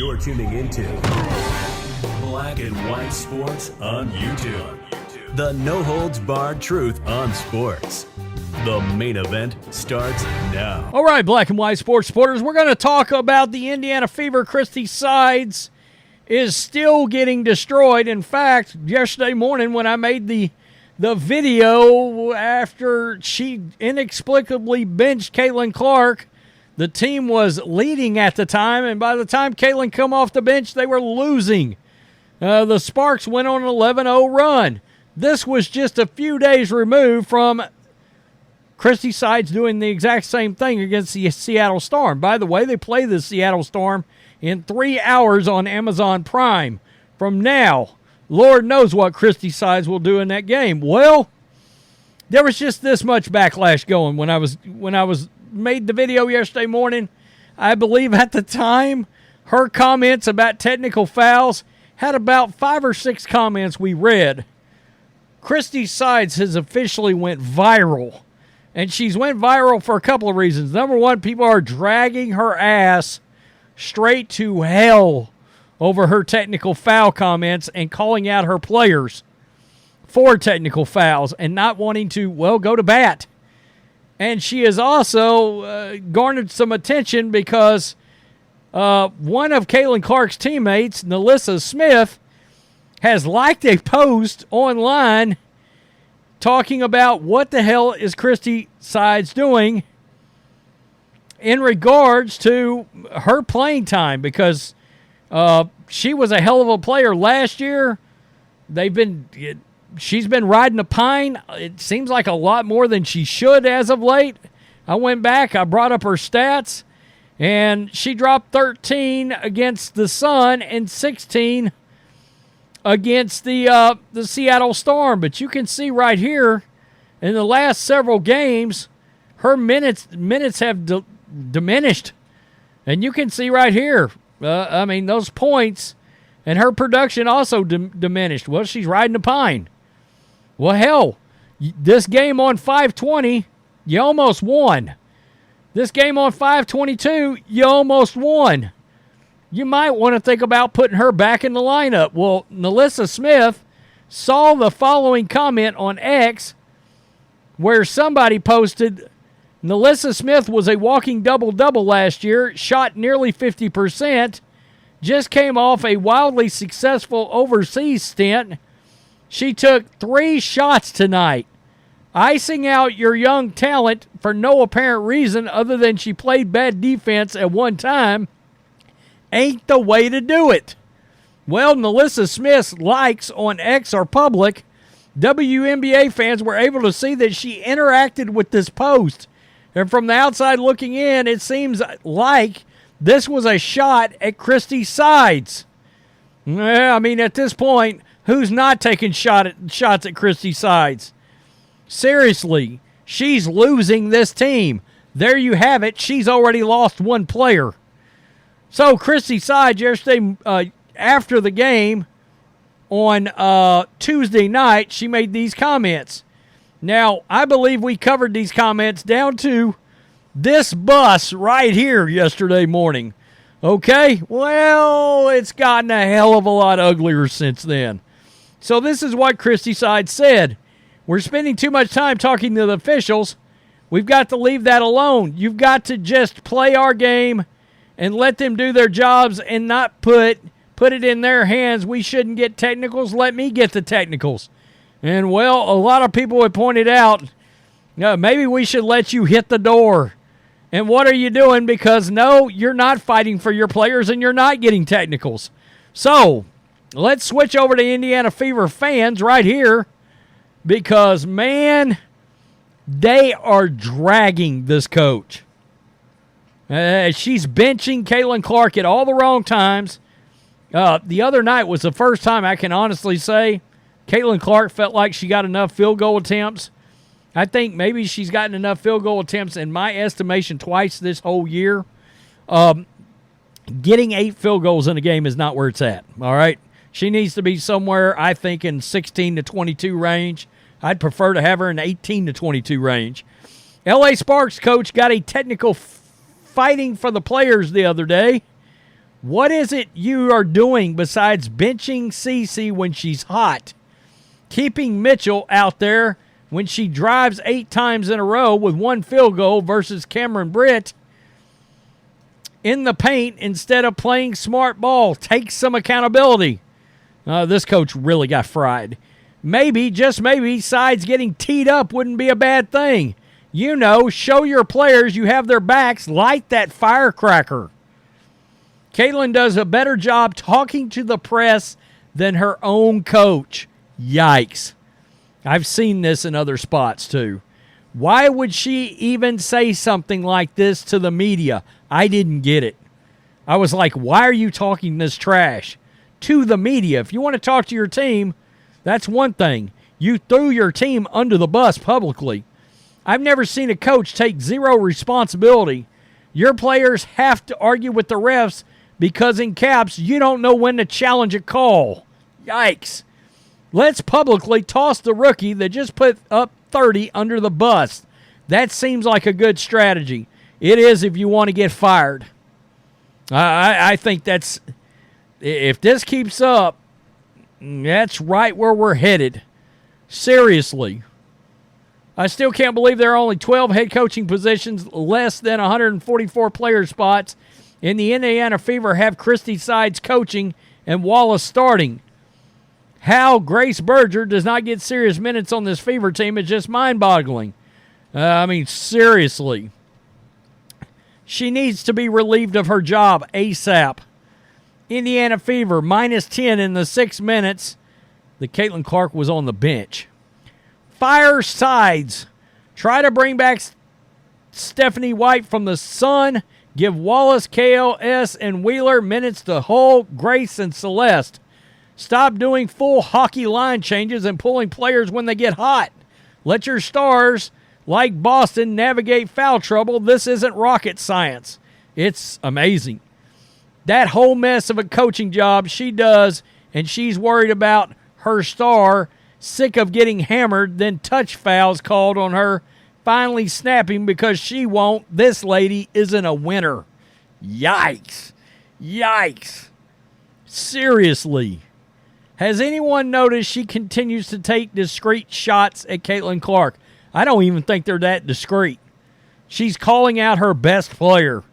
You're tuning into Black and White Sports on YouTube. The no-holds-barred truth on sports. The main event starts now. All right, Black and White Sports supporters, we're going to talk about the Indiana Fever. Christie Sides is still getting destroyed. In fact, yesterday morning when I made the video after she inexplicably benched Caitlin Clark, the team was leading at the time, and by the time Caitlin come off the bench, they were losing. The Sparks went on an 11-0 run. This was just a few days removed from Christie Sides doing the exact same thing against the Seattle Storm. By the way, they play the Seattle Storm in 3 hours on Amazon Prime. From now, Lord knows what Christie Sides will do in that game. Well, there was just this much backlash going when I was made the video yesterday morning. I believe at the time, her comments about technical fouls had about 5 or 6 comments we read. Christie Sides has officially went viral. And she's went viral for a couple of reasons. Number one, people are dragging her ass straight to hell over her technical foul comments and calling out her players for technical fouls and not wanting to, well, go to bat. And she has also garnered some attention because one of Caitlin Clark's teammates, Nalyssa Smith, has liked a post online talking about what the hell is Christie Sides doing in regards to her playing time, because she was a hell of a player last year. She's been riding a pine. It seems like a lot more than she should as of late. I went back, I brought up her stats, and she dropped 13 against the Sun and 16 against the Seattle Storm. But you can see right here, in the last several games, her minutes have diminished. And you can see right here, those points and her production also diminished. Well, she's riding a pine. Well, hell, this game on 520, you almost won. This game on 522, you almost won. You might want to think about putting her back in the lineup. Well, Nalyssa Smith saw the following comment on X where somebody posted, Nalyssa Smith was a walking double-double last year, shot nearly 50%, just came off a wildly successful overseas stint. She took 3 shots tonight. Icing out your young talent for no apparent reason other than she played bad defense at one time ain't the way to do it. Well, Nalyssa Smith's likes on X are public. WNBA fans were able to see that she interacted with this post. And from the outside looking in, it seems like this was a shot at Christie Sides. At this point, who's not taking shots at Christie Sides? Seriously, she's losing this team. There you have it. She's already lost one player. So Christie Sides yesterday, after the game on Tuesday night, she made these comments. Now, I believe we covered these comments down to this bus right here yesterday morning. Okay? Well, it's gotten a hell of a lot uglier since then. So this is what Christie Sides said. We're spending too much time talking to the officials. We've got to leave that alone. You've got to just play our game and let them do their jobs and not put it in their hands. We shouldn't get technicals. Let me get the technicals. And, well, a lot of people have pointed out, maybe we should let you hit the door. And what are you doing? Because, no, you're not fighting for your players and you're not getting technicals. So, let's switch over to Indiana Fever fans right here because, man, they are dragging this coach. She's benching Caitlin Clark at all the wrong times. The other night was the first time I can honestly say Caitlin Clark felt like she got enough field goal attempts. I think maybe she's gotten enough field goal attempts, in my estimation, twice this whole year. Getting 8 field goals in a game is not where it's at, all right? She needs to be somewhere, I think, in 16 to 22 range. I'd prefer to have her in 18 to 22 range. L.A. Sparks coach got a technical fighting for the players the other day What is it you are doing besides benching Cece when she's hot? Keeping Mitchell out there when she drives 8 times in a row with 1 field goal versus Cameron Britt in the paint instead of playing smart ball. Take some accountability. This coach really got fried. Maybe, just maybe, Sides getting teed up wouldn't be a bad thing. You know, show your players you have their backs. Light that firecracker. Caitlin does a better job talking to the press than her own coach. Yikes. I've seen this in other spots too. Why would she even say something like this to the media? I didn't get it. I was like, why are you talking this trash to the media? If you want to talk to your team, that's one thing. You threw your team under the bus publicly. I've never seen a coach take zero responsibility. Your players have to argue with the refs because in caps, you don't know when to challenge a call. Yikes. Let's publicly toss the rookie that just put up 30 under the bus. That seems like a good strategy. It is if you want to get fired. I think that's, if this keeps up, that's right where we're headed. Seriously. I still can't believe there are only 12 head coaching positions, less than 144 player spots. In the Indiana Fever have Christie Sides coaching and Wallace starting. How Grace Berger does not get serious minutes on this Fever team is just mind-boggling. Seriously. She needs to be relieved of her job ASAP. Indiana Fever, -10 in the 6 minutes. The Caitlin Clark was on the bench. Fire Sides. Try to bring back Stephanie White from the Sun. Give Wallace, KLS, and Wheeler minutes to Hull, Grace, and Celeste. Stop doing full hockey line changes and pulling players when they get hot. Let your stars, like Boston, navigate foul trouble. This isn't rocket science. It's amazing. That whole mess of a coaching job she does, and she's worried about her star, sick of getting hammered, then touch fouls called on her, finally snapping because she won't. This lady isn't a winner. Yikes. Yikes. Seriously. Has anyone noticed she continues to take discreet shots at Caitlin Clark? I don't even think they're that discreet. She's calling out her best player.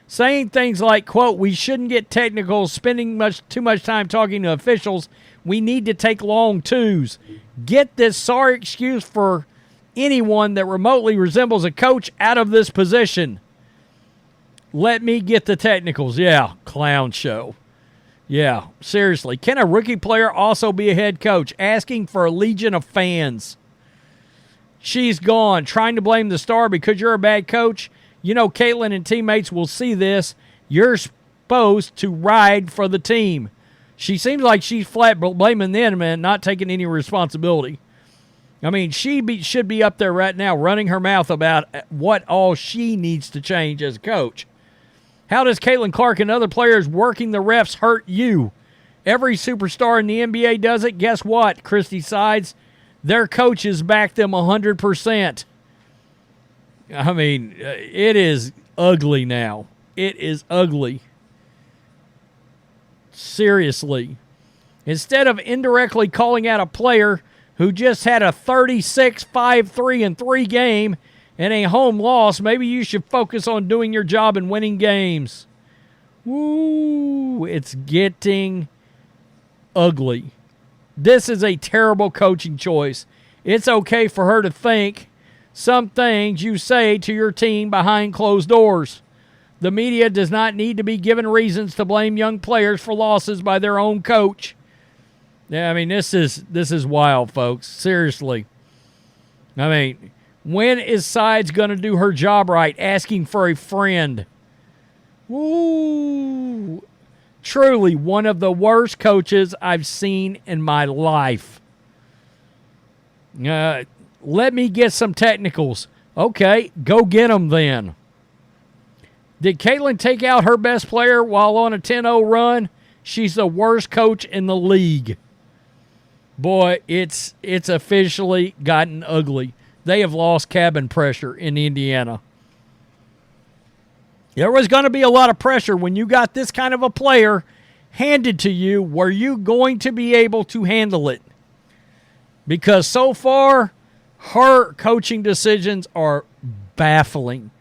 Saying things like, quote, we shouldn't get technical, spending too much time talking to officials. We need to take long twos. Get this sorry excuse for anyone that remotely resembles a coach out of this position. Let me get the technicals. Yeah, clown show. Yeah, seriously. Can a rookie player also be a head coach? Asking for a legion of fans. She's gone. Trying to blame the star because you're a bad coach. You know, Caitlin and teammates will see this. You're supposed to ride for the team. She seems like she's flat blaming them and not taking any responsibility. I mean, she should be up there right now running her mouth about what all she needs to change as a coach. How does Caitlin Clark and other players working the refs hurt you? Every superstar in the NBA does it. Guess what, Christie Sides? Their coaches back them 100%. I mean, it is ugly now. It is ugly. Seriously. Instead of indirectly calling out a player who just had a 36-5-3-3 game and a home loss, maybe you should focus on doing your job and winning games. Woo, it's getting ugly. This is a terrible coaching choice. It's okay for her to think some things you say to your team behind closed doors. The media does not need to be given reasons to blame young players for losses by their own coach. Yeah, I mean, this is wild, folks. Seriously. I mean, when is Sides going to do her job right? Asking for a friend. Woo! Truly one of the worst coaches I've seen in my life. Let me get some technicals. Okay, go get them then. Did Caitlin take out her best player while on a 10-0 run? She's the worst coach in the league. Boy, it's officially gotten ugly. They have lost cabin pressure in Indiana. There was going to be a lot of pressure when you got this kind of a player handed to you. Were you going to be able to handle it? Because so far, her coaching decisions are baffling.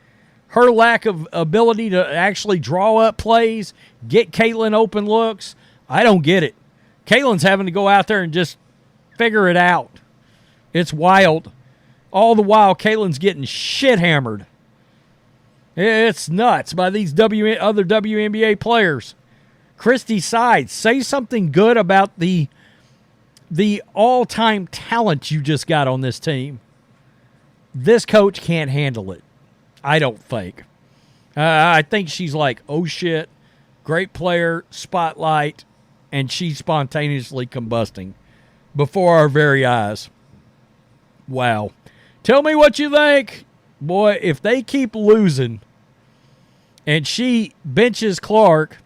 Her lack of ability to actually draw up plays, get Caitlin open looks, I don't get it. Caitlin's having to go out there and just figure it out. It's wild. All the while, Caitlin's getting shit hammered. It's nuts by these other WNBA players. Christie Sides, say something good about the all-time talent you just got on this team. This coach can't handle it. I don't think. I think she's like, oh shit, great player, spotlight, and she's spontaneously combusting before our very eyes. Wow. Tell me what you think. Boy, if they keep losing and she benches Clark,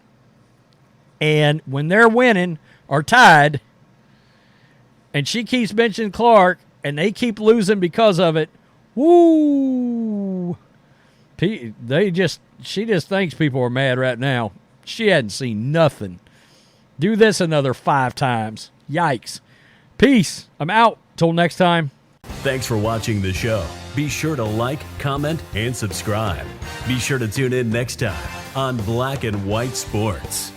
and when they're winning or tied, and she keeps benching Clark, and they keep losing because of it, woo! She just thinks people are mad right now. She hadn't seen nothing. Do this another 5 times. Yikes. Peace. I'm out. Till next time. Thanks for watching the show. Be sure to like, comment, and subscribe. Be sure to tune in next time on Black and White Sports.